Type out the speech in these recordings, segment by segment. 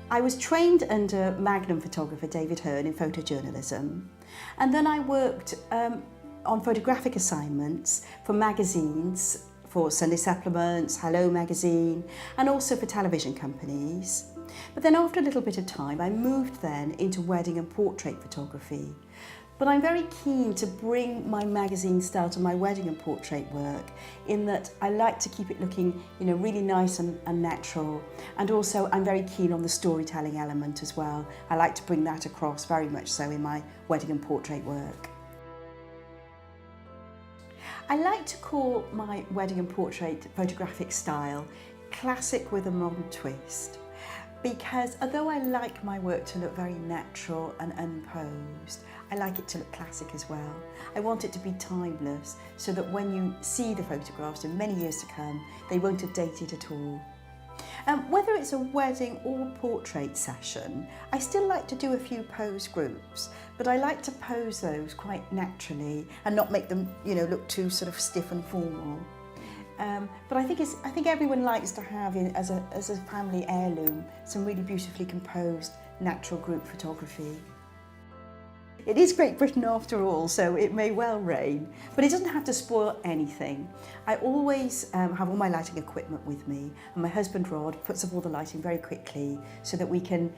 I was trained under Magnum photographer David Hearn in photojournalism, and then I worked on photographic assignments for magazines, for Sunday Supplements, Hello magazine, and also for television companies. But then after a little bit of time, I moved then into wedding and portrait photography. But I'm very keen to bring my magazine style to my wedding and portrait work, in that I like to keep it looking, really nice and natural. And also I'm very keen on the storytelling element as well. I like to bring that across very much so in my wedding and portrait work. I like to call my wedding and portrait photographic style classic with a modern twist. Because although I like my work to look very natural and unposed, I like it to look classic as well. I want it to be timeless, so that when you see the photographs in many years to come, they won't have dated at all. Whether it's a wedding or portrait session, I still like to do a few pose groups, but I like to pose those quite naturally and not make them, look too sort of stiff and formal. But I think everyone likes to have, as a family heirloom, some really beautifully composed natural group photography. It is Great Britain after all, so it may well rain, but it doesn't have to spoil anything. I always have all my lighting equipment with me, and my husband Rod puts up all the lighting very quickly so that we can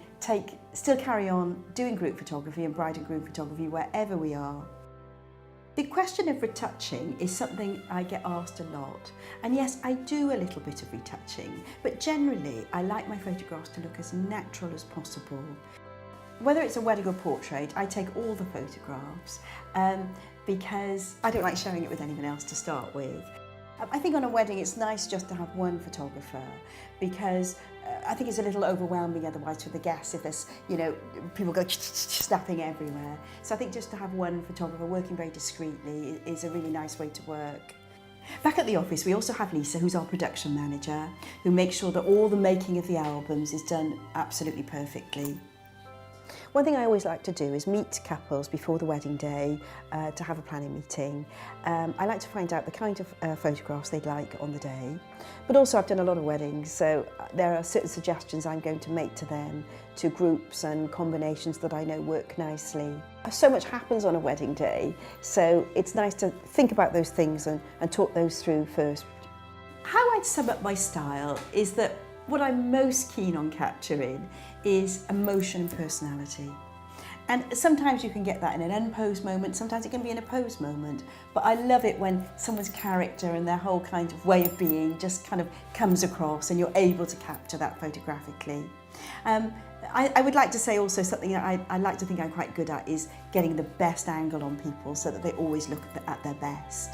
still carry on doing group photography and bride and groom photography wherever we are. The question of retouching is something I get asked a lot, and yes, I do a little bit of retouching, but generally I like my photographs to look as natural as possible. Whether it's a wedding or portrait, I take all the photographs because I don't like sharing it with anyone else to start with. I think on a wedding it's nice just to have one photographer, because I think it's a little overwhelming otherwise for the guests if there's, people go snapping everywhere. So I think just to have one photographer working very discreetly is a really nice way to work. Back at the office we also have Lisa, who's our production manager, who makes sure that all the making of the albums is done absolutely perfectly. One thing I always like to do is meet couples before the wedding day to have a planning meeting. I like to find out the kind of photographs they'd like on the day. But also I've done a lot of weddings, so there are certain suggestions I'm going to make to them, to groups and combinations that I know work nicely. So much happens on a wedding day, so it's nice to think about those things and talk those through first. How I'd sum up my style is that what I'm most keen on capturing is emotion and personality. And sometimes you can get that in an unposed moment, sometimes it can be in a posed moment, but I love it when someone's character and their whole kind of way of being just kind of comes across and you're able to capture that photographically. I would like to say also something that I like to think I'm quite good at is getting the best angle on people so that they always look at their best.